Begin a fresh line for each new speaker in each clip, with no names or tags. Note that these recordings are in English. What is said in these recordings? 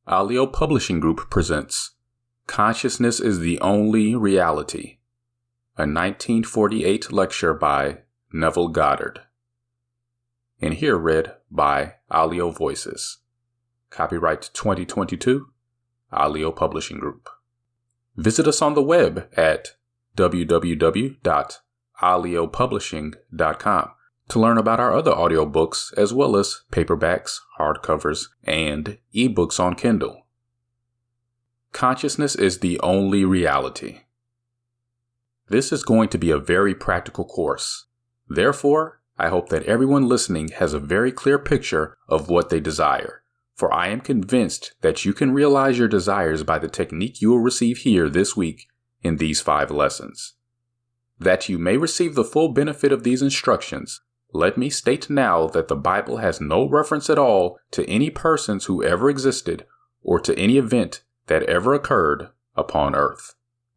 ALIO Publishing Group presents Consciousness is the Only Reality, a 1948 lecture by Neville Goddard, and here read by ALIO Voices. Copyright 2022, ALIO Publishing Group. Visit us on the web at www.aliopublishing.com to learn about our other audiobooks as well as paperbacks, hardcovers, and ebooks on Kindle. Consciousness is the only reality. This is going to be a very practical course. Therefore, I hope that everyone listening has a very clear picture of what they desire, for I am convinced that you can realize your desires by the technique you will receive here this week in these 5 lessons. That you may receive the full benefit of these instructions, let me state now that the Bible has no reference at all to any persons who ever existed or to any event that ever occurred upon earth.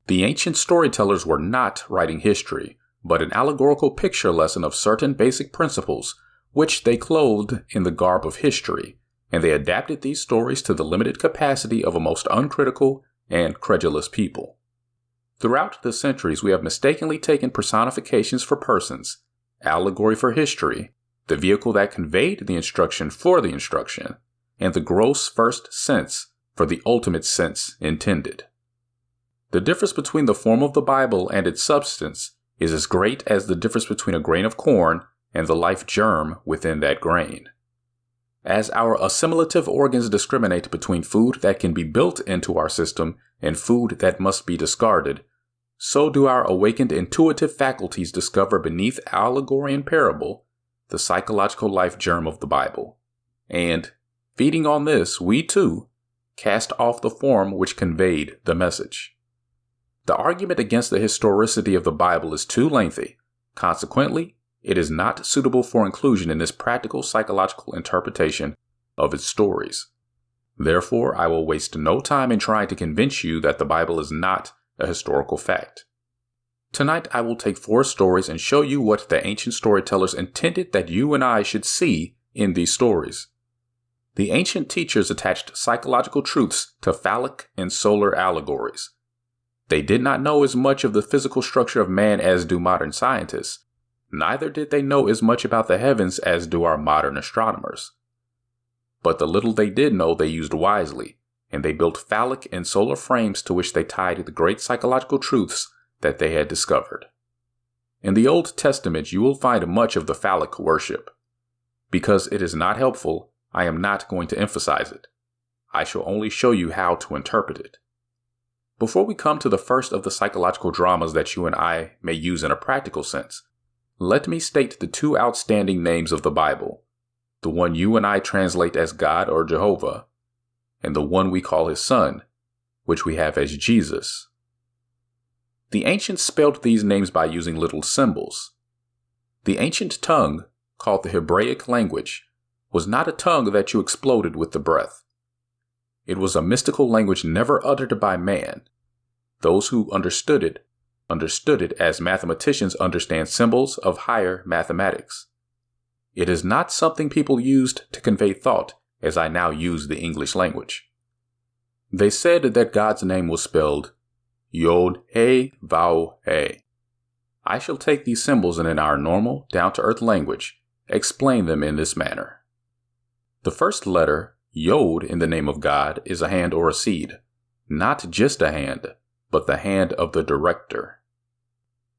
The ancient storytellers were not writing history, but an allegorical picture lesson of certain basic principles, which they clothed in the garb of history, and they adapted these stories to the limited capacity of a most uncritical and credulous people. Throughout the centuries, we have mistakenly taken personifications for persons, allegory for history, the vehicle that conveyed the instruction for the instruction, and the gross first sense for the ultimate sense intended. The difference between the form of the Bible and its substance is as great as the difference between a grain of corn and the life germ within that grain. As our assimilative organs discriminate between food that can be built into our system and food that must be discarded, so do our awakened intuitive faculties discover beneath allegory and parable the psychological life germ of the Bible. And, feeding on this, we too cast off the form which conveyed the message. The argument against the historicity of the Bible is too lengthy. Consequently, it is not suitable for inclusion in this practical psychological interpretation of its stories. Therefore, I will waste no time in trying to convince you that the Bible is not a historical fact. Tonight, I will take 4 stories and show you what the ancient storytellers intended that you and I should see in these stories. The ancient teachers attached psychological truths to phallic and solar allegories. They did not know as much of the physical structure of man as do modern scientists. Neither did they know as much about the heavens as do our modern astronomers. But the little they did know they used wisely, and they built phallic and solar frames to which they tied the great psychological truths that they had discovered. In the Old Testament, you will find much of the phallic worship. Because it is not helpful, I am not going to emphasize it. I shall only show you how to interpret it. Before we come to the first of the psychological dramas that you and I may use in a practical sense, let me state the 2 outstanding names of the Bible, the one you and I translate as God or Jehovah, and the one we call his son, which we have as Jesus. The ancients spelled these names by using little symbols. The ancient tongue, called the Hebraic language, was not a tongue that you exploded with the breath. It was a mystical language never uttered by man. Those who understood it as mathematicians understand symbols of higher mathematics. It is not something people used to convey thought as I now use the English language. They said that God's name was spelled Yod-He-Vav-He. I shall take these symbols and in our normal, down-to-earth language, explain them in this manner. The first letter, Yod, in the name of God, is a hand or a seed. Not just a hand, but the hand of the director.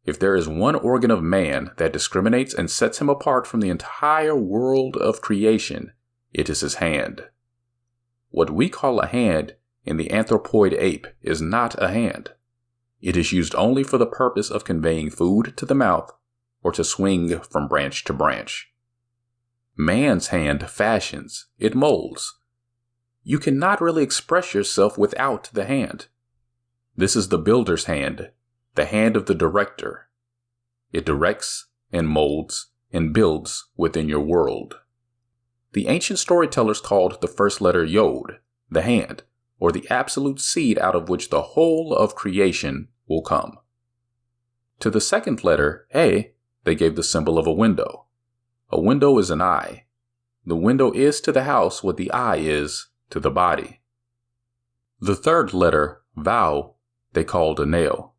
If there is one organ of man that discriminates and sets him apart from the entire world of creation, it is his hand. What we call a hand in the anthropoid ape is not a hand. It is used only for the purpose of conveying food to the mouth or to swing from branch to branch. Man's hand fashions, it molds. You cannot really express yourself without the hand. This is the builder's hand, the hand of the director. It directs and molds and builds within your world. The ancient storytellers called the first letter Yod, the hand, or the absolute seed out of which the whole of creation will come. To the second letter, He, they gave the symbol of a window. A window is an eye. The window is to the house what the eye is to the body. The third letter, vowel, they called a nail.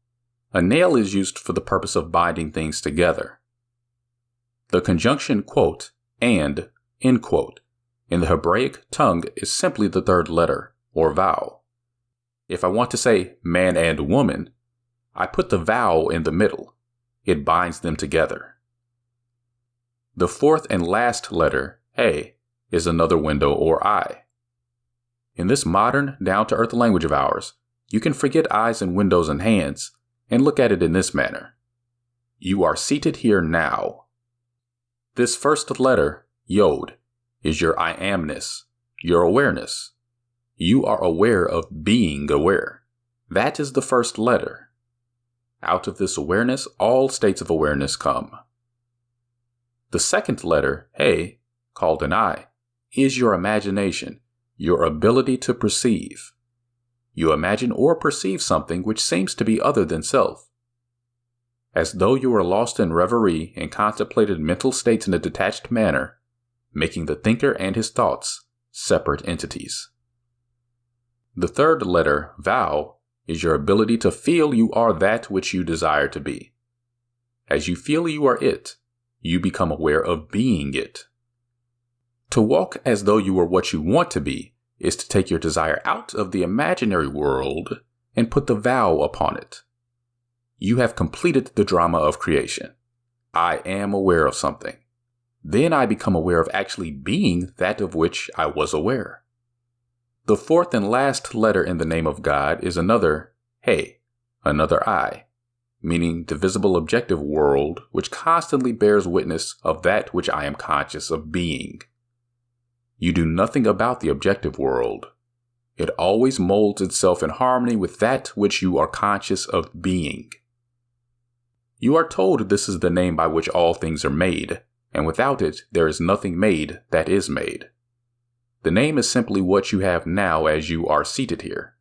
A nail is used for the purpose of binding things together. The conjunction quote and end quote in the Hebraic tongue is simply the third letter, or vowel. If I want to say man and woman, I put the vowel in the middle. It binds them together. The fourth and last letter, A, is another window or eye. In this modern, down-to-earth language of ours, you can forget eyes and windows and hands and look at it in this manner. You are seated here now. This first letter, Yod, is your I amness, your awareness. You are aware of being aware. That is the first letter. Out of this awareness, all states of awareness come. The second letter, He, called an I, is your imagination, your ability to perceive. You imagine or perceive something which seems to be other than self. As though you were lost in reverie and contemplated mental states in a detached manner, making the thinker and his thoughts separate entities. The third letter, vowel, is your ability to feel you are that which you desire to be. As you feel you are it, you become aware of being it. To walk as though you are what you want to be is to take your desire out of the imaginary world and put the vowel upon it. You have completed the drama of creation. I am aware of something. Then I become aware of actually being that of which I was aware. The fourth and last letter in the name of God is another He, another I, meaning the visible objective world which constantly bears witness of that which I am conscious of being. You do nothing about the objective world. It always molds itself in harmony with that which you are conscious of being. You are told this is the name by which all things are made, and without it there is nothing made that is made. The name is simply what you have now as you are seated here.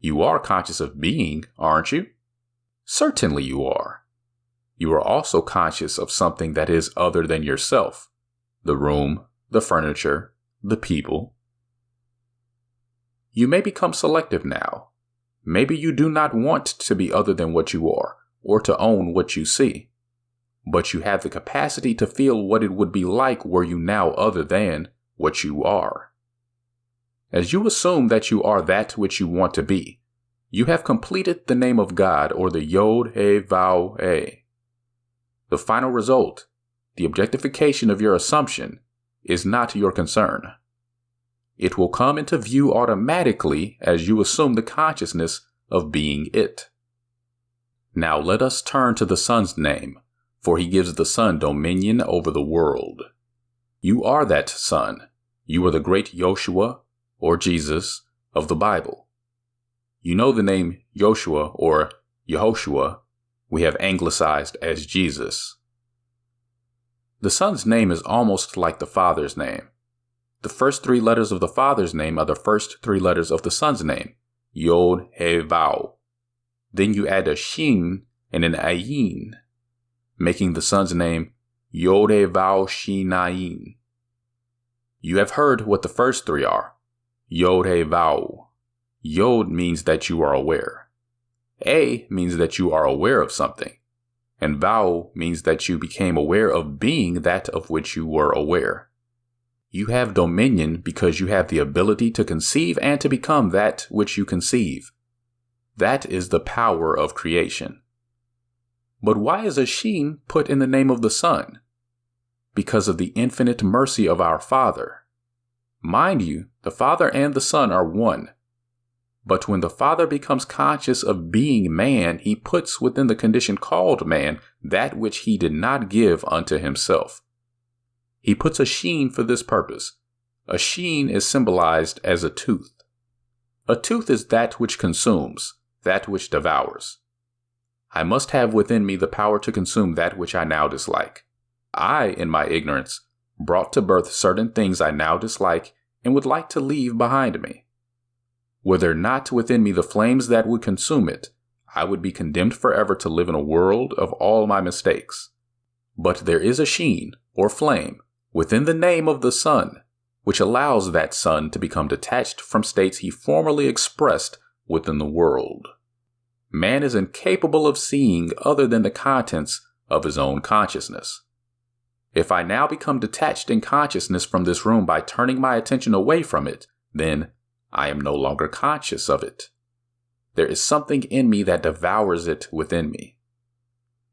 You are conscious of being, aren't you? Certainly you are. You are also conscious of something that is other than yourself. The room, the furniture, the people. You may become selective now. Maybe you do not want to be other than what you are, or to own what you see. But you have the capacity to feel what it would be like were you now other than what you are. As you assume that you are that which you want to be, you have completed the name of God, or the Yod He Vav He. The final result, the objectification of your assumption, is not your concern. It will come into view automatically as you assume the consciousness of being it. Now let us turn to the Son's name, for he gives the Son dominion over the world. You are that Son. You are the great Yoshua, or Jesus, of the Bible. You know the name Yoshua, or Yehoshua, we have anglicized as Jesus. The Son's name is almost like the Father's name. The first three letters of the Father's name are the first three letters of the Son's name, Yod He Vav. Then you add a Shin and an Ayin, making the Son's name Yod He Vav Shin Ayin. You have heard what the first three are. Yod He Vav. Yod means that you are aware. A means that you are aware of something. And Vav means that you became aware of being that of which you were aware. You have dominion because you have the ability to conceive and to become that which you conceive. That is the power of creation. But why is a Shin put in the name of the Son? Because of the infinite mercy of our Father. Mind you, the Father and the Son are one. But when the Father becomes conscious of being man, he puts within the condition called man that which he did not give unto himself. He puts a Shin for this purpose. A Shin is symbolized as a tooth. A tooth is that which consumes, that which devours. I must have within me the power to consume that which I now dislike. I, in my ignorance, brought to birth certain things I now dislike and would like to leave behind me. Were there not within me the flames that would consume it, I would be condemned forever to live in a world of all my mistakes. But there is a Shin, or flame, within the name of the Son, which allows that son to become detached from states he formerly expressed within the world. Man is incapable of seeing other than the contents of his own consciousness. If I now become detached in consciousness from this room by turning my attention away from it, then I am no longer conscious of it. There is something in me that devours it within me.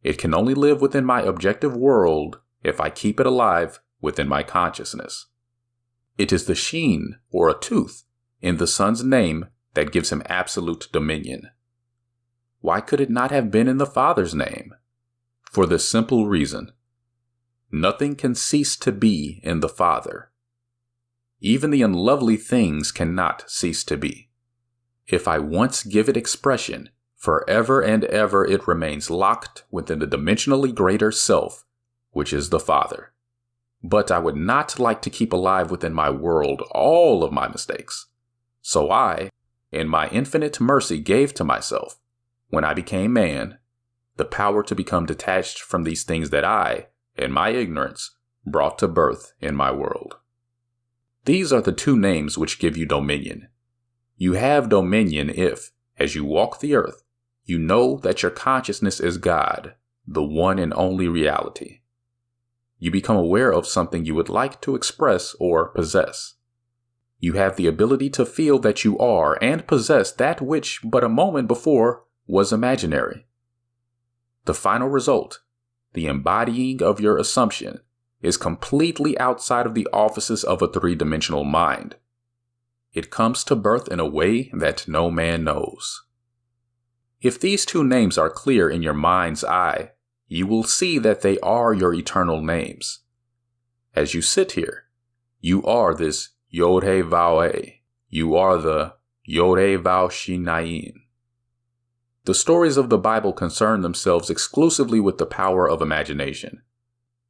It can only live within my objective world if I keep it alive within my consciousness. It is the sheen, or a tooth, in the son's name that gives him absolute dominion. Why could it not have been in the father's name? For the simple reason: nothing can cease to be in the Father. Even the unlovely things cannot cease to be. If I once give it expression, forever and ever it remains locked within the dimensionally greater self, which is the Father. But I would not like to keep alive within my world all of my mistakes. So I, in my infinite mercy, gave to myself, when I became man, the power to become detached from these things that I, in my ignorance, brought to birth in my world. These are the two names which give you dominion. You have dominion if, as you walk the earth, you know that your consciousness is God, the one and only reality. You become aware of something you would like to express or possess. You have the ability to feel that you are and possess that which but a moment before was imaginary. The final result, the embodying of your assumption, is completely outside of the offices of a three-dimensional mind. It comes to birth in a way that no man knows. If these two names are clear in your mind's eye, you will see that they are your eternal names. As you sit here, you are this Yod-He-Vav-He. You are the Yod-He-Vav-Shinayin. The stories of the Bible concern themselves exclusively with the power of imagination.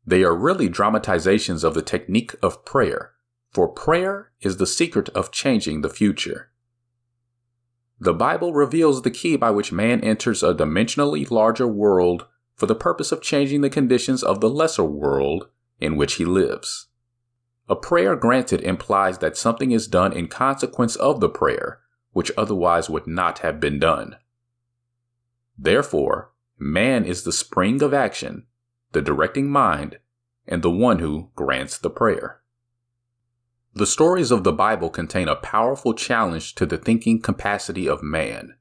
They are really dramatizations of the technique of prayer, for prayer is the secret of changing the future. The Bible reveals the key by which man enters a dimensionally larger world for the purpose of changing the conditions of the lesser world in which he lives. A prayer granted implies that something is done in consequence of the prayer, which otherwise would not have been done. Therefore, man is the spring of action, the directing mind, and the one who grants the prayer. The stories of the Bible contain a powerful challenge to the thinking capacity of man.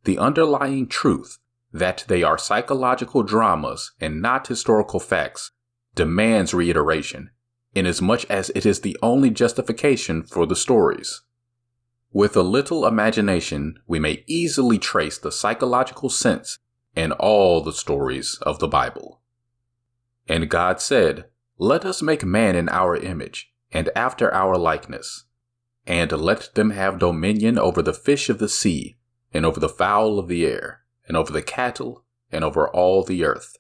The underlying truth that they are psychological dramas and not historical facts demands reiteration, inasmuch as it is the only justification for the stories. With a little imagination, we may easily trace the psychological sense in all the stories of the Bible. And God said, "Let us make man in our image, and after our likeness, and let them have dominion over the fish of the sea, and over the fowl of the air, and over the cattle, and over all the earth,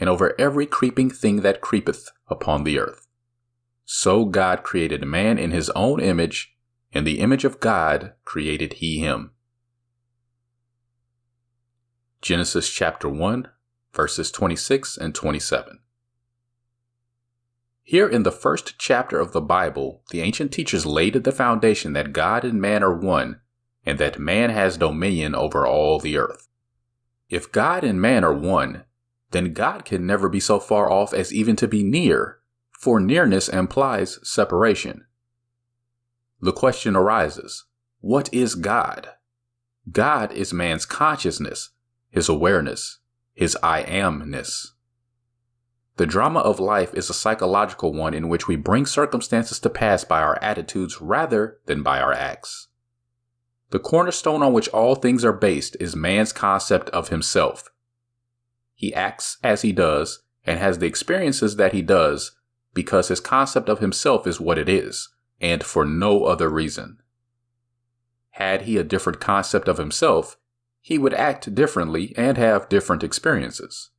and over every creeping thing that creepeth upon the earth." So God created man in his own image. In the image of God created he him. Genesis chapter 1, verses 26 and 27. Here in the first chapter of the Bible, the ancient teachers laid the foundation that God and man are one, and that man has dominion over all the earth. If God and man are one, then God can never be so far off as even to be near, for nearness implies separation. The question arises, what is God? God is man's consciousness, his awareness, his I amness. The drama of life is a psychological one in which we bring circumstances to pass by our attitudes rather than by our acts. The cornerstone on which all things are based is man's concept of himself. He acts as he does and has the experiences that he does because his concept of himself is what it is, and for no other reason. Had he a different concept of himself, he would act differently and have different experiences.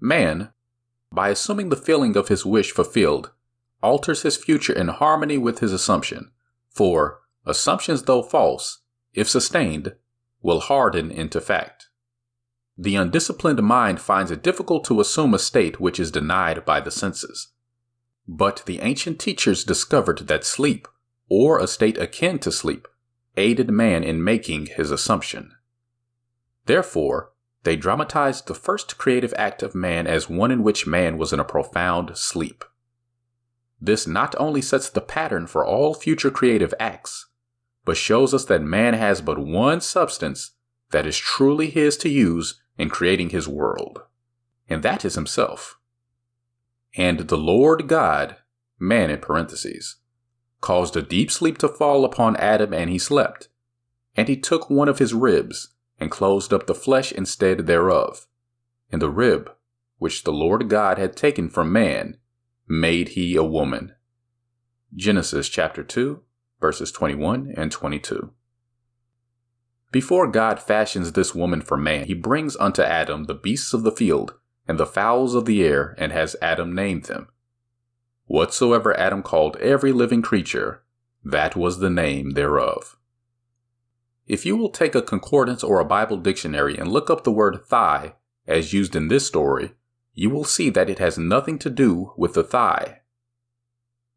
Man, by assuming the feeling of his wish fulfilled, alters his future in harmony with his assumption, for assumptions, though false, if sustained, will harden into fact. The undisciplined mind finds it difficult to assume a state which is denied by the senses. But the ancient teachers discovered that sleep, or a state akin to sleep, aided man in making his assumption. Therefore, they dramatized the first creative act of man as one in which man was in a profound sleep. This not only sets the pattern for all future creative acts, but shows us that man has but one substance that is truly his to use in creating his world, and that is himself. And the Lord God, man in parentheses, caused a deep sleep to fall upon Adam, and he slept. And he took one of his ribs, and closed up the flesh instead thereof. And the rib, which the Lord God had taken from man, made he a woman. Genesis chapter 2, verses 21 and 22. Before God fashions this woman for man, he brings unto Adam the beasts of the field, and the fowls of the air, and has Adam name them. Whatsoever Adam called every living creature, that was the name thereof. If you will take a concordance or a Bible dictionary and look up the word thigh, as used in this story, you will see that it has nothing to do with the thigh.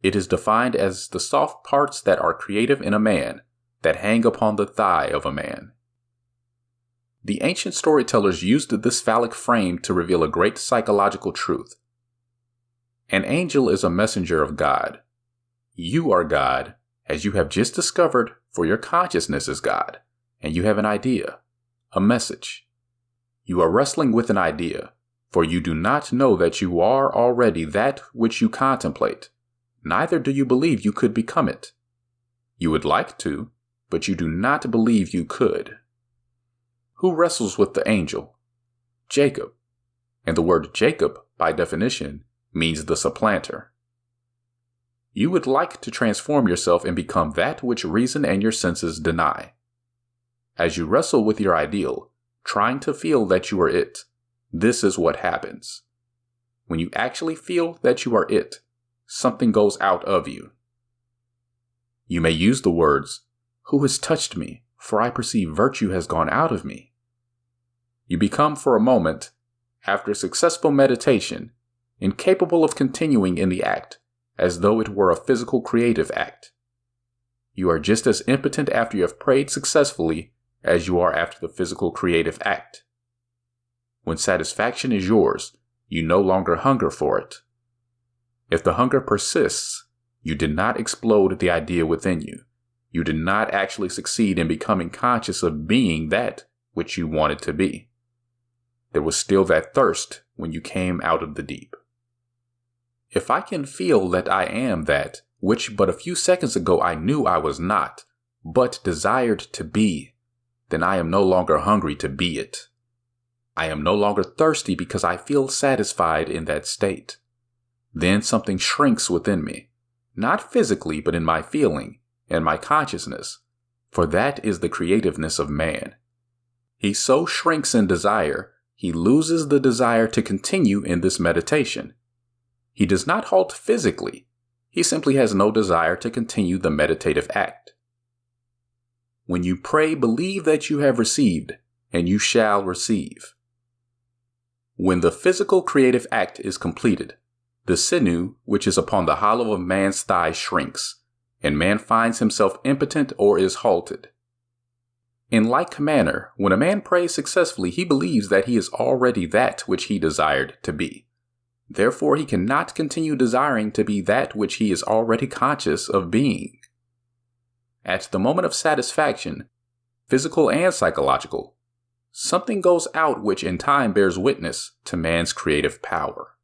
It is defined as the soft parts that are creative in a man, that hang upon the thigh of a man. The ancient storytellers used this phallic frame to reveal a great psychological truth. An angel is a messenger of God. You are God, as you have just discovered, for your consciousness is God, and you have an idea, a message. You are wrestling with an idea, for you do not know that you are already that which you contemplate, neither do you believe you could become it. You would like to, but you do not believe you could. Who wrestles with the angel? Jacob. And the word Jacob, by definition, means the supplanter. You would like to transform yourself and become that which reason and your senses deny. As you wrestle with your ideal, trying to feel that you are it, this is what happens. When you actually feel that you are it, something goes out of you. You may use the words, "Who has touched me? For I perceive virtue has gone out of me." You become for a moment, after successful meditation, incapable of continuing in the act, as though it were a physical creative act. You are just as impotent after you have prayed successfully as you are after the physical creative act. When satisfaction is yours, you no longer hunger for it. If the hunger persists, you did not explode the idea within you. You did not actually succeed in becoming conscious of being that which you wanted to be. There was still that thirst when you came out of the deep. If I can feel that I am that which but a few seconds ago I knew I was not, but desired to be, then I am no longer hungry to be it. I am no longer thirsty because I feel satisfied in that state. Then something shrinks within me, not physically but in my feeling and my consciousness, for that is the creativeness of man. He so shrinks in desire, he loses the desire to continue in this meditation. He does not halt physically. He simply has no desire to continue the meditative act. When you pray, believe that you have received, and you shall receive. When the physical creative act is completed, the sinew which is upon the hollow of man's thigh shrinks, and man finds himself impotent or is halted. In like manner, when a man prays successfully, he believes that he is already that which he desired to be. Therefore, he cannot continue desiring to be that which he is already conscious of being. At the moment of satisfaction, physical and psychological, something goes out which in time bears witness to man's creative power.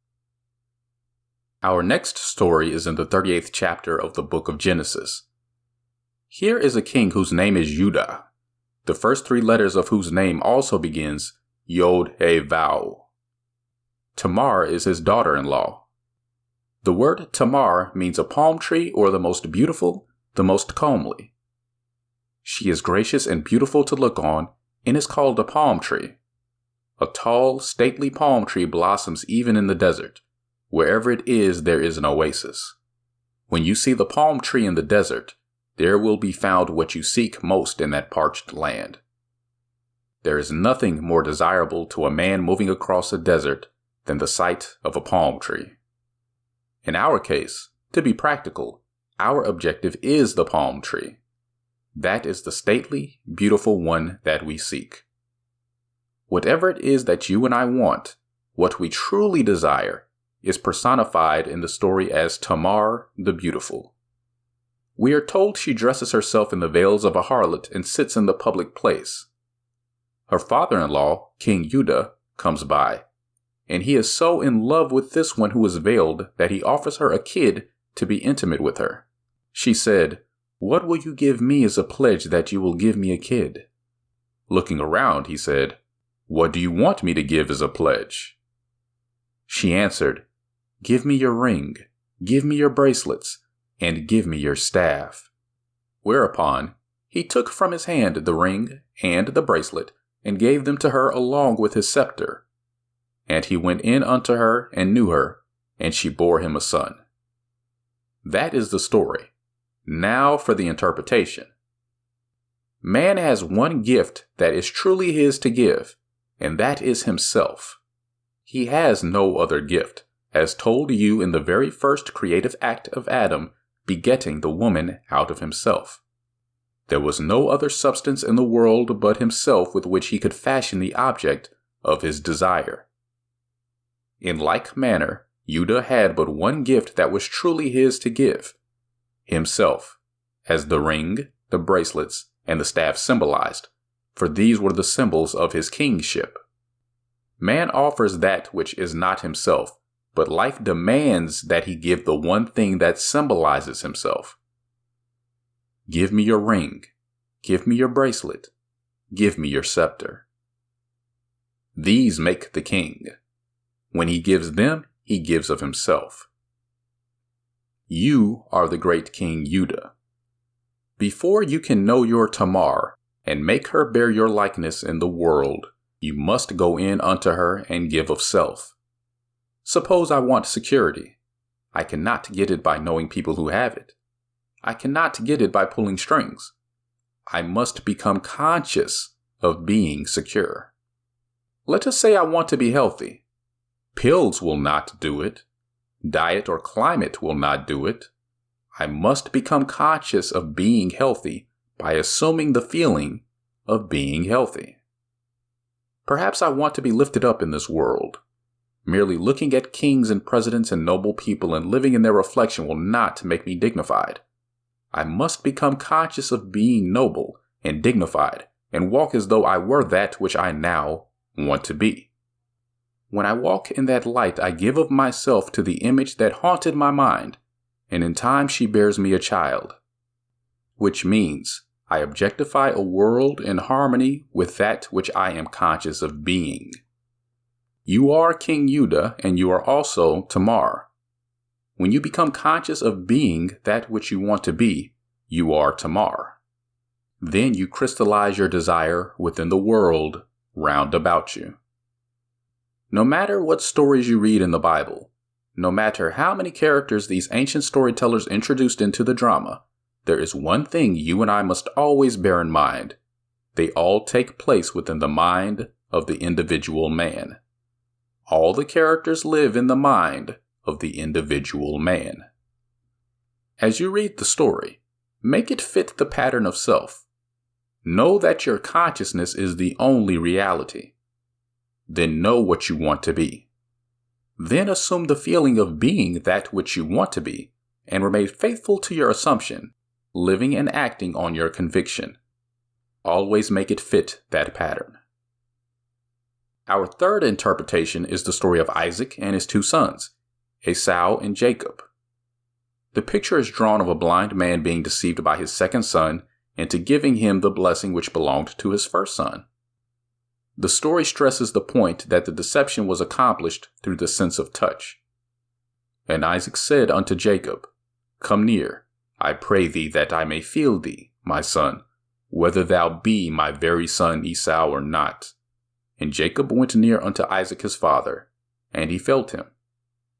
Our next story is in the 38th chapter of the book of Genesis. Here is a king whose name is Judah, the first three letters of whose name also begins Yod-He-Vav. Tamar is his daughter-in-law. The word Tamar means a palm tree or the most beautiful, the most comely. She is gracious and beautiful to look on and is called a palm tree. A tall, stately palm tree blossoms even in the desert. Wherever it is, there is an oasis. When you see the palm tree in the desert, there will be found what you seek most in that parched land. There is nothing more desirable to a man moving across a desert than the sight of a palm tree. In our case, to be practical, our objective is the palm tree. That is the stately, beautiful one that we seek. Whatever it is that you and I want, what we truly desire, is personified in the story as Tamar the Beautiful. We are told she dresses herself in the veils of a harlot and sits in the public place. Her father-in-law, King Judah, comes by, and he is so in love with this one who is veiled that he offers her a kid to be intimate with her. She said, "What will you give me as a pledge that you will give me a kid?" Looking around, he said, "What do you want me to give as a pledge?" She answered, "Give me your ring, give me your bracelets, and give me your staff." Whereupon, he took from his hand the ring and the bracelet, and gave them to her along with his scepter. And he went in unto her and knew her, and she bore him a son. That is the story. Now for the interpretation. Man has one gift that is truly his to give, and that is himself. He has no other gift, as told you in the very first creative act of Adam, begetting the woman out of himself. There was no other substance in the world but himself with which he could fashion the object of his desire. In like manner, Judah had but one gift that was truly his to give, himself, as the ring, the bracelets, and the staff symbolized, for these were the symbols of his kingship. Man offers that which is not himself, but life demands that he give the one thing that symbolizes himself. Give me your ring, give me your bracelet, give me your scepter. These make the king. When he gives them, he gives of himself. You are the great King Judah. Before you can know your Tamar and make her bear your likeness in the world, you must go in unto her and give of self. Suppose I want security. I cannot get it by knowing people who have it. I cannot get it by pulling strings. I must become conscious of being secure. Let us say I want to be healthy. Pills will not do it. Diet or climate will not do it. I must become conscious of being healthy by assuming the feeling of being healthy. Perhaps I want to be lifted up in this world. Merely looking at kings and presidents and noble people and living in their reflection will not make me dignified. I must become conscious of being noble and dignified and walk as though I were that which I now want to be. When I walk in that light, I give of myself to the image that haunted my mind, and in time she bears me a child. Which means I objectify a world in harmony with that which I am conscious of being. You are King Judah, and you are also Tamar. When you become conscious of being that which you want to be, you are Tamar. Then you crystallize your desire within the world round about you. No matter what stories you read in the Bible, no matter how many characters these ancient storytellers introduced into the drama, there is one thing you and I must always bear in mind. They all take place within the mind of the individual man. All the characters live in the mind of the individual man. As you read the story, make it fit the pattern of self. Know that your consciousness is the only reality. Then know what you want to be. Then assume the feeling of being that which you want to be, and remain faithful to your assumption, living and acting on your conviction. Always make it fit that pattern. Our third interpretation is the story of Isaac and his two sons, Esau and Jacob. The picture is drawn of a blind man being deceived by his second son into giving him the blessing which belonged to his first son. The story stresses the point that the deception was accomplished through the sense of touch. And Isaac said unto Jacob, Come near, I pray thee that I may feel thee, my son, whether thou be my very son Esau or not. And Jacob went near unto Isaac his father, and he felt him.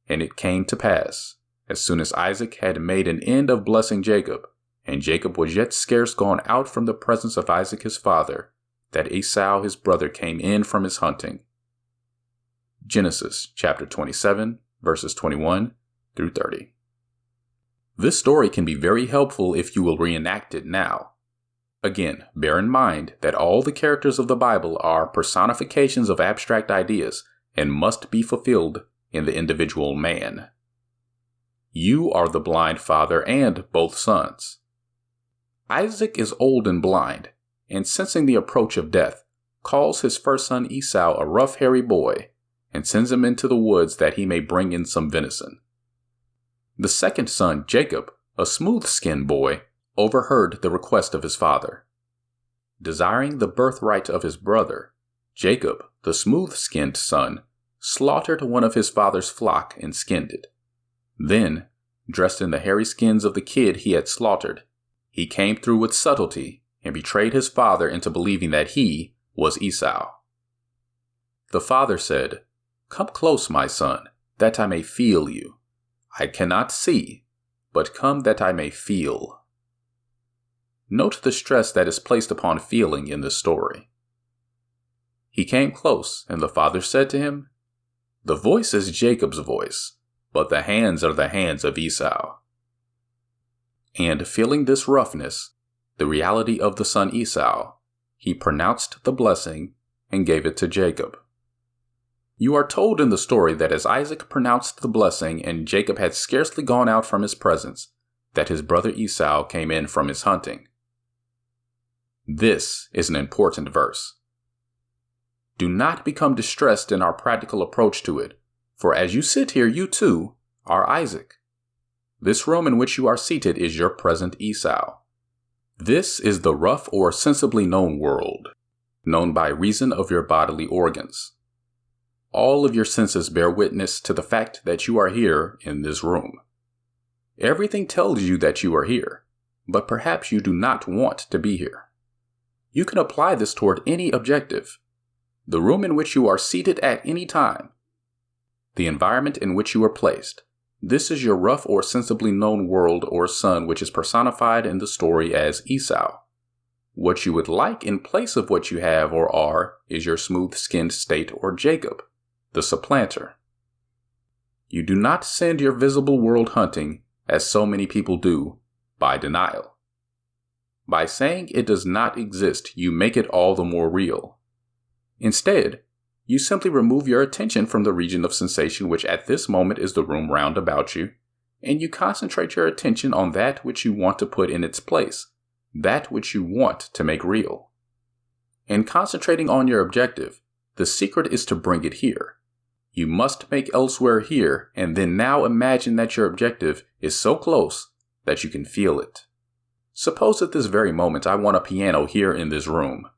And it came to pass, as soon as Isaac had made an end of blessing Jacob, and Jacob was yet scarce gone out from the presence of Isaac his father, that Esau his brother came in from his hunting. Genesis chapter 27, verses 21 through 30. This story can be very helpful if you will reenact it now. Again, bear in mind that all the characters of the Bible are personifications of abstract ideas and must be fulfilled in the individual man. You are the blind father and both sons. Isaac is old and blind, and sensing the approach of death, calls his first son Esau a rough, hairy boy, and sends him into the woods that he may bring in some venison. The second son, Jacob, a smooth-skinned boy, overheard the request of his father. Desiring the birthright of his brother, Jacob, the smooth-skinned son, slaughtered one of his father's flock and skinned it. Then, dressed in the hairy skins of the kid he had slaughtered, he came through with subtlety and betrayed his father into believing that he was Esau. The father said, "Come close, my son, that I may feel you. I cannot see, but come that I may feel." Note the stress that is placed upon feeling in this story. He came close, and the father said to him, "The voice is Jacob's voice, but the hands are the hands of Esau." And feeling this roughness, the reality of the son Esau, he pronounced the blessing and gave it to Jacob. You are told in the story that as Isaac pronounced the blessing and Jacob had scarcely gone out from his presence, that his brother Esau came in from his hunting. This is an important verse. Do not become distressed in our practical approach to it, for as you sit here, you too are Isaac. This room in which you are seated is your present Esau. This is the rough or sensibly known world, known by reason of your bodily organs. All of your senses bear witness to the fact that you are here in this room. Everything tells you that you are here, but perhaps you do not want to be here. You can apply this toward any objective. The room in which you are seated at any time. The environment in which you are placed. This is your rough or sensibly known world or son, which is personified in the story as Esau. What you would like in place of what you have or are is your smooth-skinned state or Jacob, the supplanter. You do not send your visible world hunting, as so many people do, by denial. By saying it does not exist, you make it all the more real. Instead, you simply remove your attention from the region of sensation which at this moment is the room round about you, and you concentrate your attention on that which you want to put in its place, that which you want to make real. In concentrating on your objective, the secret is to bring it here. You must make elsewhere here, and then now imagine that your objective is so close that you can feel it. Suppose at this very moment I want a piano here in this room.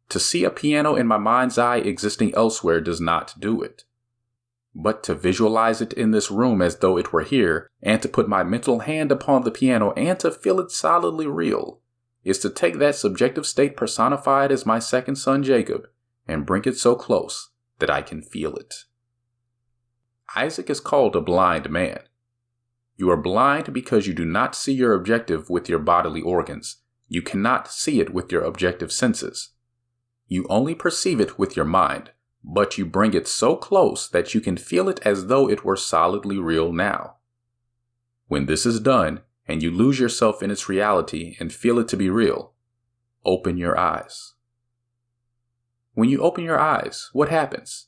To see a piano in my mind's eye existing elsewhere does not do it. But to visualize it in this room as though it were here, and to put my mental hand upon the piano and to feel it solidly real, is to take that subjective state personified as my second son Jacob and bring it so close that I can feel it. Isaac is called a blind man. You are blind because you do not see your objective with your bodily organs. You cannot see it with your objective senses. You only perceive it with your mind, but you bring it so close that you can feel it as though it were solidly real now. When this is done, and you lose yourself in its reality and feel it to be real, open your eyes. When you open your eyes, what happens?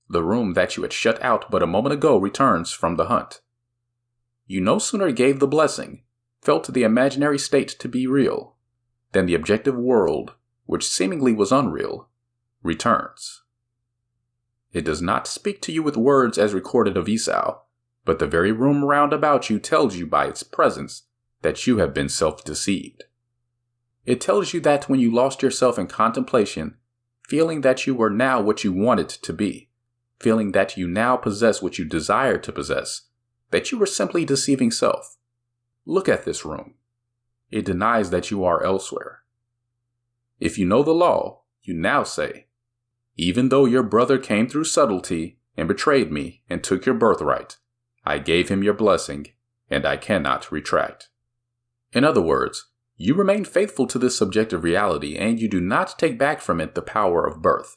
The room that you had shut out but a moment ago returns from the hunt. You no sooner gave the blessing, felt the imaginary state to be real, than the objective world, which seemingly was unreal, returns. It does not speak to you with words as recorded of Esau, but the very room round about you tells you by its presence that you have been self-deceived. It tells you that when you lost yourself in contemplation, feeling that you were now what you wanted to be, feeling that you now possess what you desire to possess, that you were simply deceiving self. Look at this room. It denies that you are elsewhere. If you know the law, you now say, even though your brother came through subtlety and betrayed me and took your birthright, I gave him your blessing, and I cannot retract. In other words, you remain faithful to this subjective reality, and you do not take back from it the power of birth.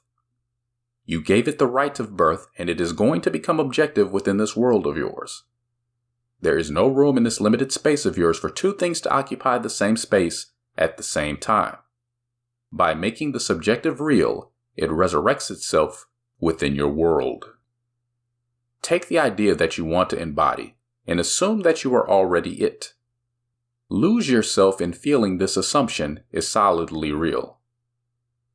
You gave it the right of birth, and it is going to become objective within this world of yours. There is no room in this limited space of yours for two things to occupy the same space at the same time. By making the subjective real, it resurrects itself within your world. Take the idea that you want to embody and assume that you are already it. Lose yourself in feeling this assumption is solidly real.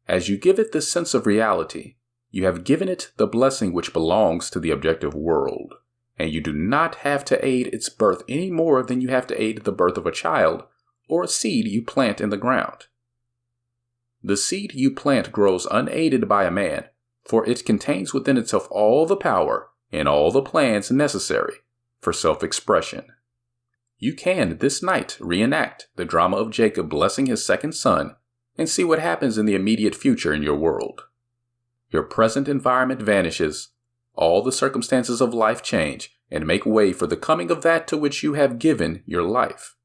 As you give it this sense of reality, you have given it the blessing which belongs to the objective world, and you do not have to aid its birth any more than you have to aid the birth of a child or a seed you plant in the ground. The seed you plant grows unaided by a man, for it contains within itself all the power and all the plans necessary for self-expression. You can, this night, reenact the drama of Jacob blessing his second son and see what happens in the immediate future in your world. Your present environment vanishes, all the circumstances of life change and make way for the coming of that to which you have given your life.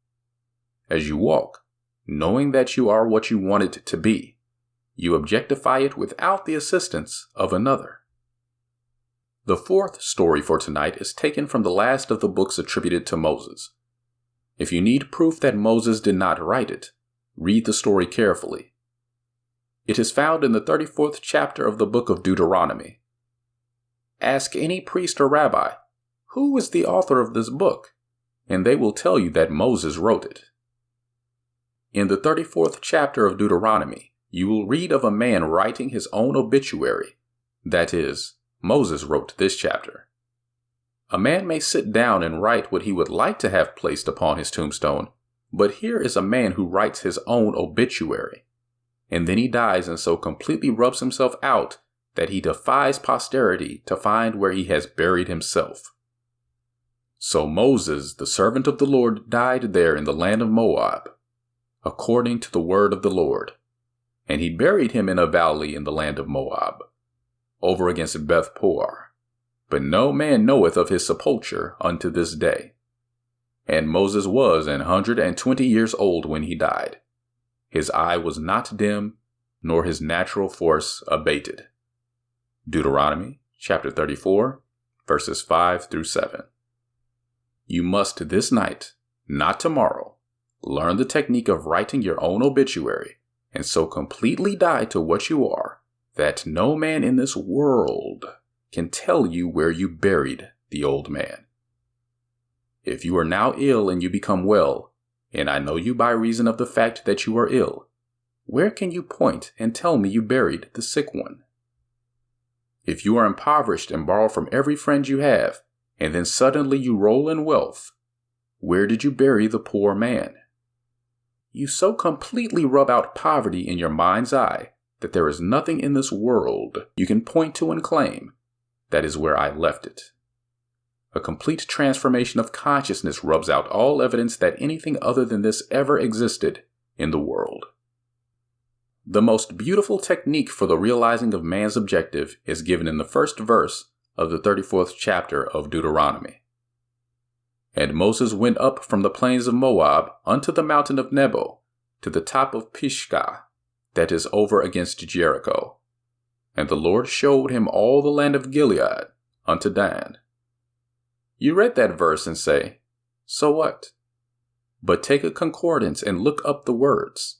As you walk, knowing that you are what you want it to be, you objectify it without the assistance of another. The fourth story for tonight is taken from the last of the books attributed to Moses. If you need proof that Moses did not write it, read the story carefully. It is found in the 34th chapter of the book of Deuteronomy. Ask any priest or rabbi, who is the author of this book? And they will tell you that Moses wrote it. In the 34th chapter of Deuteronomy, you will read of a man writing his own obituary. That is, Moses wrote this chapter. A man may sit down and write what he would like to have placed upon his tombstone, but here is a man who writes his own obituary. And then he dies and so completely rubs himself out that he defies posterity to find where he has buried himself. So Moses, the servant of the Lord, died there in the land of Moab, according to the word of the Lord. And he buried him in a valley in the land of Moab, over against Beth Peor. But no man knoweth of his sepulchre unto this day. And Moses was 120 years old when he died. His eye was not dim, nor his natural force abated. Deuteronomy chapter 34, verses 5 through 7. You must this night, not tomorrow, learn the technique of writing your own obituary, and so completely die to what you are, that no man in this world can tell you where you buried the old man. If you are now ill and you become well, and I know you by reason of the fact that you are ill, where can you point and tell me you buried the sick one? If you are impoverished and borrow from every friend you have, and then suddenly you roll in wealth, where did you bury the poor man? You so completely rub out poverty in your mind's eye that there is nothing in this world you can point to and claim, that is where I left it. A complete transformation of consciousness rubs out all evidence that anything other than this ever existed in the world. The most beautiful technique for the realizing of man's objective is given in the first verse of the 34th chapter of Deuteronomy. And Moses went up from the plains of Moab unto the mountain of Nebo, to the top of Pisgah, that is over against Jericho. And the Lord showed him all the land of Gilead unto Dan. You read that verse and say, so what? But take a concordance and look up the words.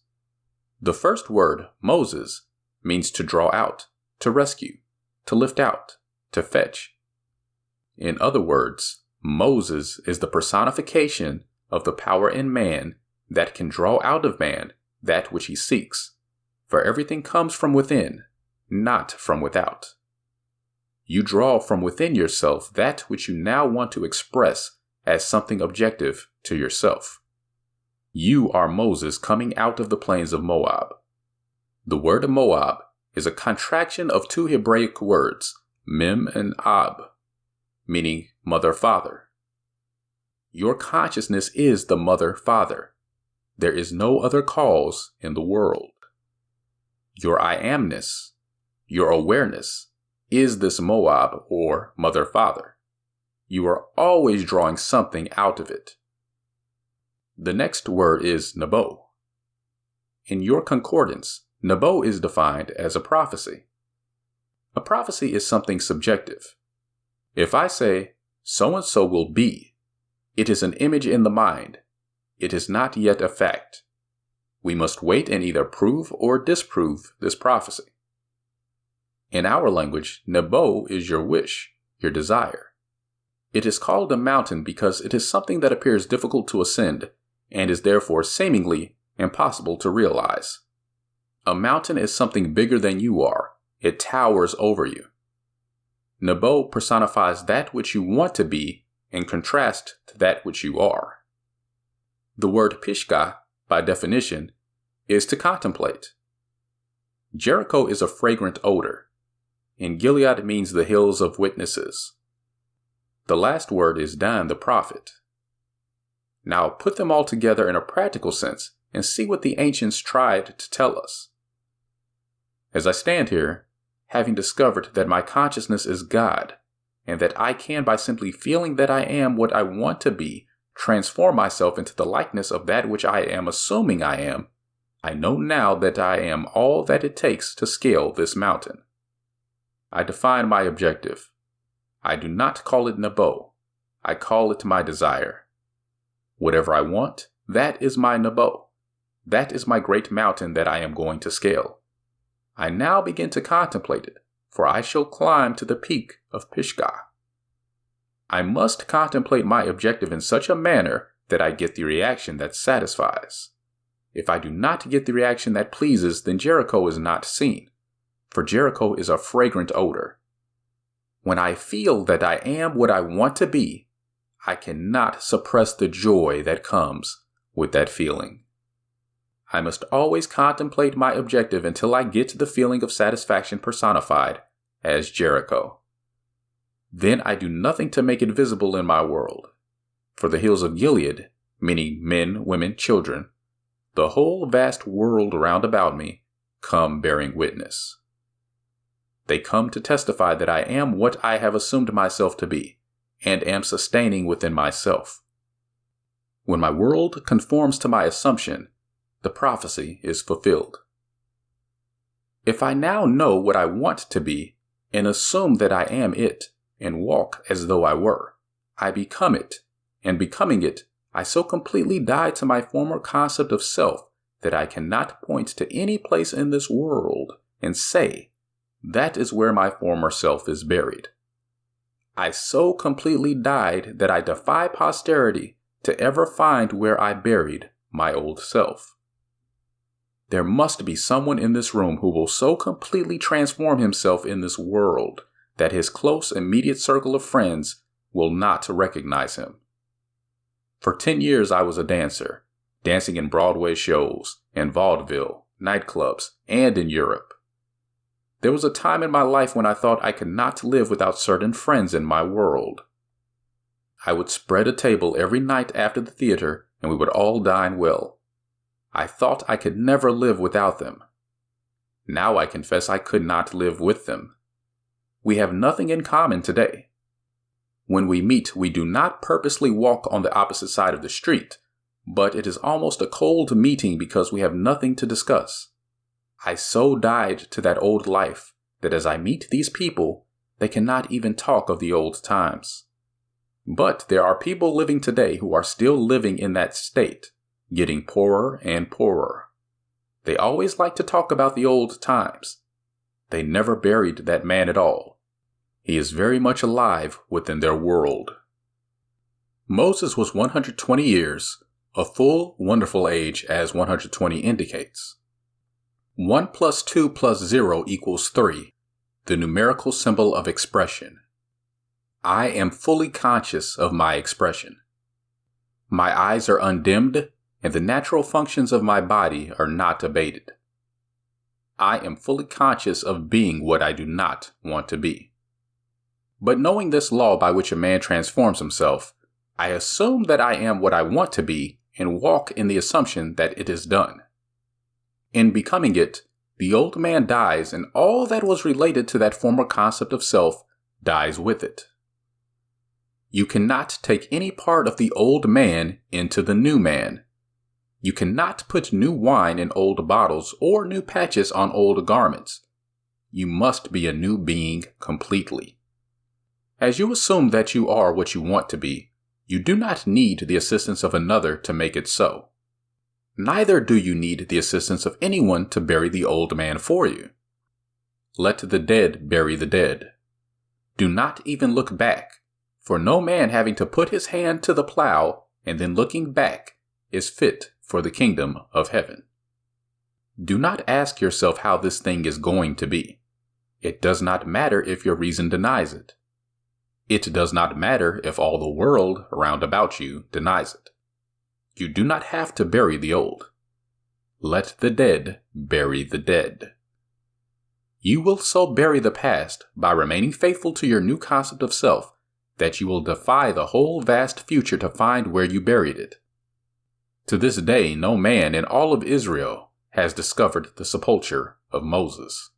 The first word, Moses, means to draw out, to rescue, to lift out, to fetch. In other words, Moses is the personification of the power in man that can draw out of man that which he seeks, for everything comes from within, not from without. You draw from within yourself that which you now want to express as something objective to yourself. You are Moses coming out of the plains of Moab. The word Moab is a contraction of two Hebraic words, Mem and Ab, meaning mother-father. Your consciousness is the mother-father. There is no other cause in the world. Your I amness, your awareness, is this Moab or mother-father. You are always drawing something out of it. The next word is Nebo. In your concordance, Nebo is defined as a prophecy. A prophecy is something subjective. If I say, so-and-so will be, It is an image in the mind. It is not yet a fact. We must wait and either prove or disprove this prophecy. In our language, Nebo is your wish, your desire. It is called a mountain because it is something that appears difficult to ascend and is therefore seemingly impossible to realize. A mountain is something bigger than you are. It towers over you. Nebo personifies that which you want to be in contrast to that which you are. The word pishka, by definition, is to contemplate. Jericho is a fragrant odor. In Gilead means the hills of witnesses. The last word is Dan the prophet. Now put them all together in a practical sense and see what the ancients tried to tell us. As I stand here, having discovered that my consciousness is God, and that I can, by simply feeling that I am what I want to be, transform myself into the likeness of that which I am assuming I am, I know now that I am all that it takes to scale this mountain. I define my objective. I do not call it Nebo. I call it my desire. Whatever I want, that is my Nebo. That is my great mountain that I am going to scale. I now begin to contemplate it, for I shall climb to the peak of Pishka. I must contemplate my objective in such a manner that I get the reaction that satisfies. If I do not get the reaction that pleases, then Jericho is not seen, for Jericho is a fragrant odor. When I feel that I am what I want to be, I cannot suppress the joy that comes with that feeling. I must always contemplate my objective until I get to the feeling of satisfaction personified as Jericho. Then I do nothing to make it visible in my world. For the hills of Gilead, meaning men, women, children, the whole vast world round about me, come bearing witness. They come to testify that I am what I have assumed myself to be, and am sustaining within myself. When my world conforms to my assumption, the prophecy is fulfilled. If I now know what I want to be, and assume that I am it, and walk as though I were, I become it, and becoming it, I so completely die to my former concept of self that I cannot point to any place in this world and say, that is where my former self is buried. I so completely died that I defy posterity to ever find where I buried my old self. There must be someone in this room who will so completely transform himself in this world that his close immediate circle of friends will not recognize him. For 10 years I was a dancer, dancing in Broadway shows, in vaudeville, nightclubs, and in Europe. There was a time in my life when I thought I could not live without certain friends in my world. I would spread a table every night after the theater, and we would all dine well. I thought I could never live without them. Now I confess I could not live with them. We have nothing in common today. When we meet, we do not purposely walk on the opposite side of the street, but it is almost a cold meeting because we have nothing to discuss. I so died to that old life that as I meet these people, they cannot even talk of the old times. But there are people living today who are still living in that state, getting poorer and poorer. They always like to talk about the old times. They never buried that man at all. He is very much alive within their world. Moses was 120 years, a full, wonderful age as 120 indicates. 1 + 2 + 0 = 3, the numerical symbol of expression. I am fully conscious of my expression. My eyes are undimmed, and the natural functions of my body are not abated. I am fully conscious of being what I do not want to be. But knowing this law by which a man transforms himself, I assume that I am what I want to be and walk in the assumption that it is done. In becoming it, the old man dies, and all that was related to that former concept of self dies with it. You cannot take any part of the old man into the new man. You cannot put new wine in old bottles or new patches on old garments. You must be a new being completely. As you assume that you are what you want to be, You do not need the assistance of another to make it so. Neither do you need the assistance of anyone to bury the old man for you. Let the dead bury the dead. Do not even look back, for no man having to put his hand to the plow and then looking back is fit for the kingdom of heaven. Do not ask yourself how this thing is going to be. It does not matter if your reason denies it. It does not matter if all the world around about you denies it. You do not have to bury the old. Let the dead bury the dead. You will so bury the past by remaining faithful to your new concept of self that you will defy the whole vast future to find where you buried it. To this day, no man in all of Israel has discovered the sepulchre of Moses.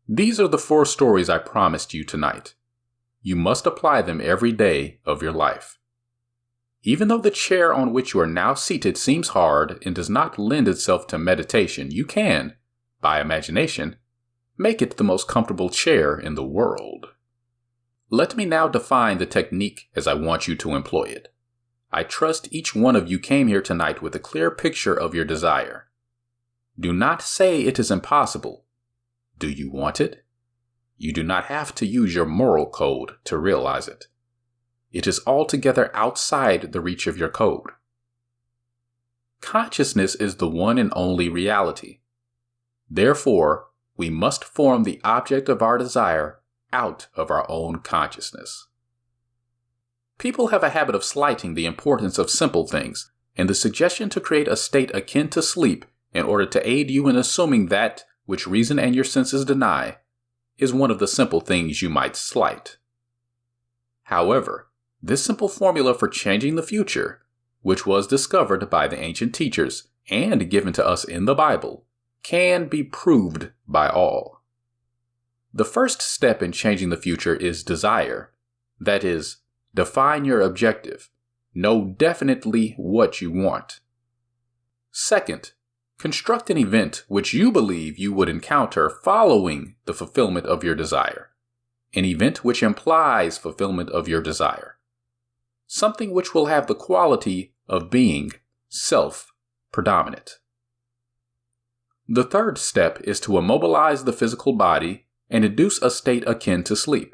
These are the 4 stories I promised you tonight. You must apply them every day of your life. Even though the chair on which you are now seated seems hard and does not lend itself to meditation, you can, by imagination, make it the most comfortable chair in the world. Let me now define the technique as I want you to employ it. I trust each one of you came here tonight with a clear picture of your desire. Do not say it is impossible. Do you want it? You do not have to use your moral code to realize it. It is altogether outside the reach of your code. Consciousness is the one and only reality. Therefore, we must form the object of our desire out of our own consciousness. People have a habit of slighting the importance of simple things, and the suggestion to create a state akin to sleep in order to aid you in assuming that which reason and your senses deny is one of the simple things you might slight. However, this simple formula for changing the future, which was discovered by the ancient teachers and given to us in the Bible, can be proved by all. The first step in changing the future is desire. That is, define your objective. Know definitely what you want. Second, construct an event which you believe you would encounter following the fulfillment of your desire. An event which implies fulfillment of your desire. Something which will have the quality of being self-predominant. The third step is to immobilize the physical body and induce a state akin to sleep.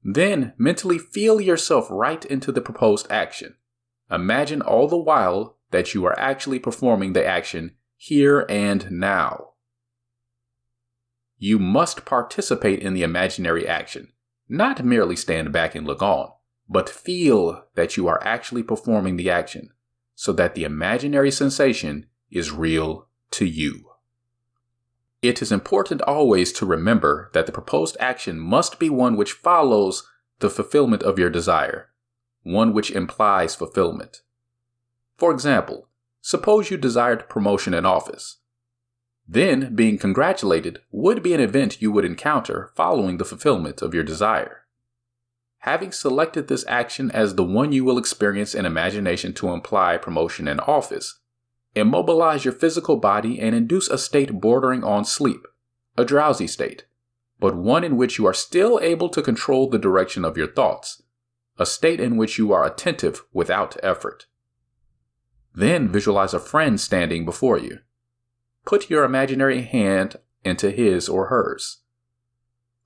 Then mentally feel yourself right into the proposed action. Imagine all the while that you are actually performing the action here and now. You must participate in the imaginary action, not merely stand back and look on, but feel that you are actually performing the action, so that the imaginary sensation is real to you. It is important always to remember that the proposed action must be one which follows the fulfillment of your desire, one which implies fulfillment. For example, suppose you desired promotion in office. Then, being congratulated would be an event you would encounter following the fulfillment of your desire. Having selected this action as the one you will experience in imagination to imply promotion in office, immobilize your physical body and induce a state bordering on sleep, a drowsy state, but one in which you are still able to control the direction of your thoughts, a state in which you are attentive without effort. Then visualize a friend standing before you. Put your imaginary hand into his or hers.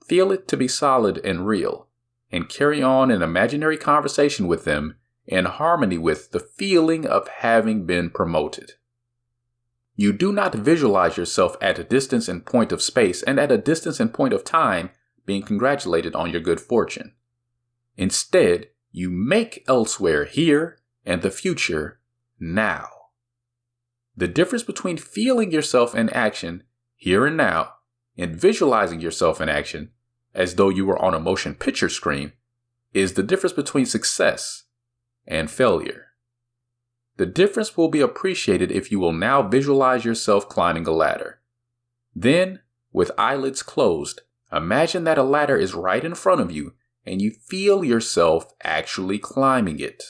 Feel it to be solid and real, and carry on an imaginary conversation with them in harmony with the feeling of having been promoted. You do not visualize yourself at a distance in point of space and at a distance in point of time being congratulated on your good fortune. Instead, you make elsewhere here and the future now. The difference between feeling yourself in action here and now and visualizing yourself in action as though you were on a motion picture screen is the difference between success and failure. The difference will be appreciated if you will now visualize yourself climbing a ladder. Then, with eyelids closed, imagine that a ladder is right in front of you and you feel yourself actually climbing it.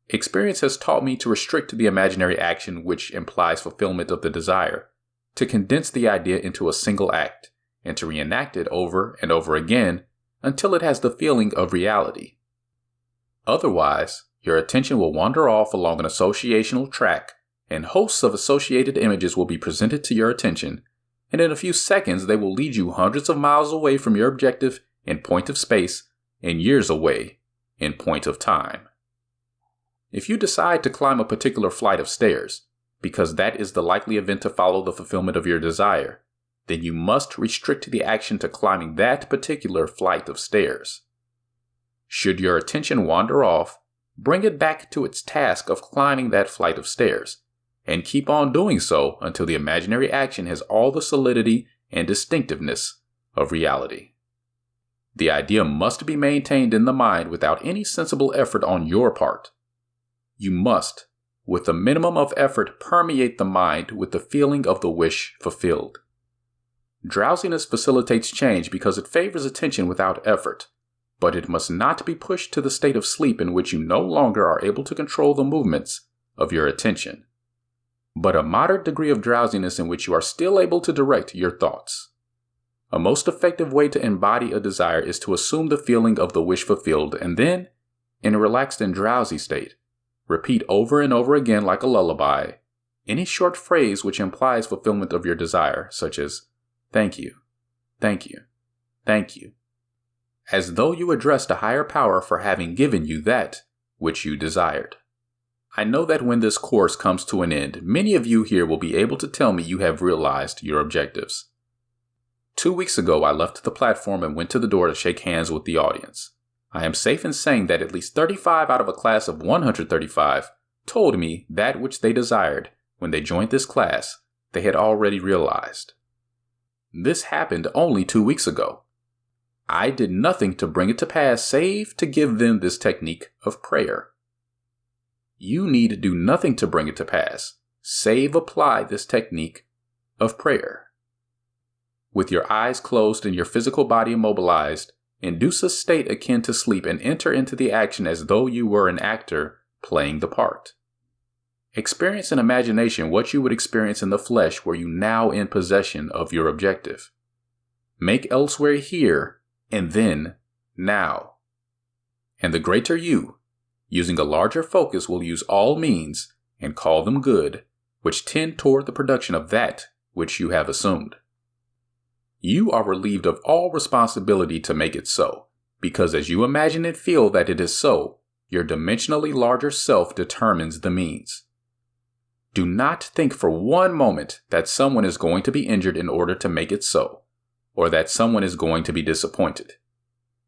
Experience has taught me to restrict the imaginary action which implies fulfillment of the desire, to condense the idea into a single act, and to reenact it over and over again until it has the feeling of reality. Otherwise, your attention will wander off along an associational track, and hosts of associated images will be presented to your attention, and in a few seconds they will lead you hundreds of miles away from your objective in point of space and years away in point of time. If you decide to climb a particular flight of stairs, because that is the likely event to follow the fulfillment of your desire, then you must restrict the action to climbing that particular flight of stairs. Should your attention wander off, bring it back to its task of climbing that flight of stairs, and keep on doing so until the imaginary action has all the solidity and distinctiveness of reality. The idea must be maintained in the mind without any sensible effort on your part. You must, with the minimum of effort, permeate the mind with the feeling of the wish fulfilled. Drowsiness facilitates change because it favors attention without effort, but it must not be pushed to the state of sleep in which you no longer are able to control the movements of your attention, but a moderate degree of drowsiness in which you are still able to direct your thoughts. A most effective way to embody a desire is to assume the feeling of the wish fulfilled and then, in a relaxed and drowsy state, repeat over and over again like a lullaby any short phrase which implies fulfillment of your desire, such as, "Thank you, thank you, thank you," as though you addressed a higher power for having given you that which you desired. I know that when this course comes to an end, many of you here will be able to tell me you have realized your objectives. 2 weeks ago, I left the platform and went to the door to shake hands with the audience. I am safe in saying that at least 35 out of a class of 135 told me that which they desired when they joined this class they had already realized. This happened only 2 weeks ago. I did nothing to bring it to pass save to give them this technique of prayer. You need do nothing to bring it to pass, save apply this technique of prayer. With your eyes closed and your physical body immobilized, induce a state akin to sleep and enter into the action as though you were an actor playing the part. Experience in imagination what you would experience in the flesh were you now in possession of your objective. Make elsewhere here and then now. And the greater you, using a larger focus, will use all means, and call them good, which tend toward the production of that which you have assumed. You are relieved of all responsibility to make it so, because as you imagine and feel that it is so, your dimensionally larger self determines the means. Do not think for one moment that someone is going to be injured in order to make it so, or that someone is going to be disappointed.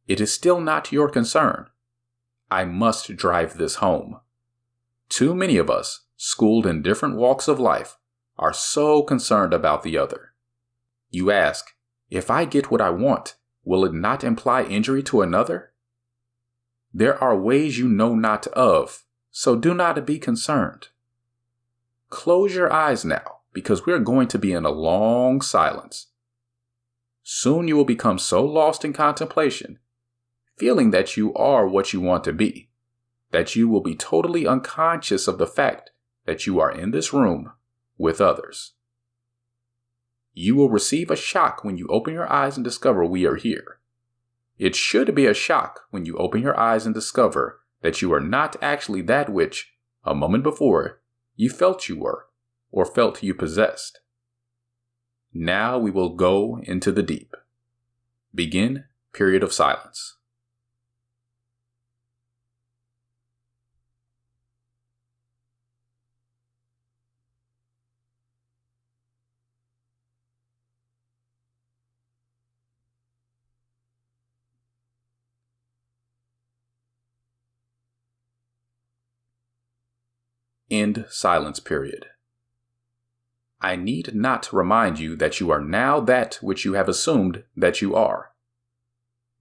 It is still not your concern. I must drive this home. Too many of us, schooled in different walks of life, are so concerned about the other. You ask, if I get what I want, will it not imply injury to another? There are ways you know not of, so do not be concerned. Close your eyes now, because we are going to be in a long silence. Soon you will become so lost in contemplation, feeling that you are what you want to be, that you will be totally unconscious of the fact that you are in this room with others. You will receive a shock when you open your eyes and discover we are here. It should be a shock when you open your eyes and discover that you are not actually that which, a moment before, you felt you were, or felt you possessed. Now we will go into the deep. Begin period of silence. End silence period. I need not remind you that you are now that which you have assumed that you are.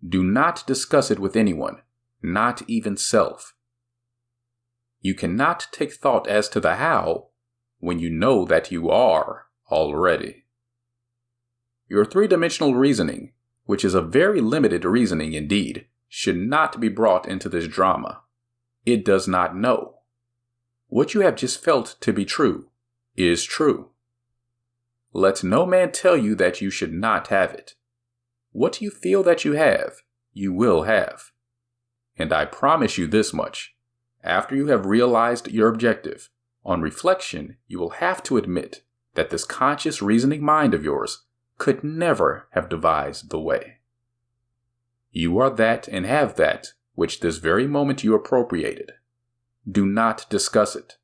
Do not discuss it with anyone, not even self. You cannot take thought as to the how when you know that you are already. Your three-dimensional reasoning, which is a very limited reasoning indeed, should not be brought into this drama. It does not know. What you have just felt to be true is true. Let no man tell you that you should not have it. What you feel that you have, you will have. And I promise you this much. After you have realized your objective, on reflection, you will have to admit that this conscious reasoning mind of yours could never have devised the way. You are that and have that which this very moment you appropriated. Do not discuss it.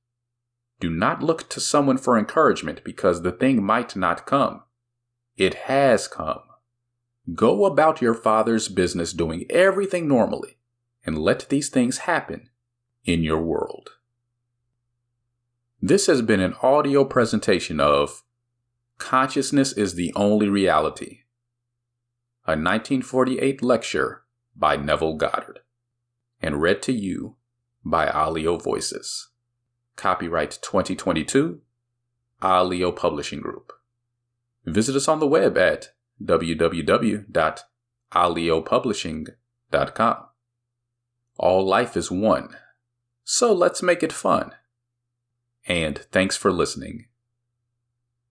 Do not look to someone for encouragement because the thing might not come. It has come. Go about your Father's business doing everything normally and let these things happen in your world. This has been an audio presentation of Consciousness is the Only Reality, a 1948 lecture by Neville Goddard, and read to you by ALIO Voices. Copyright 2022, ALIO Publishing Group. Visit us on the web at www.aliopublishing.com. All life is one, so let's make it fun. And thanks for listening.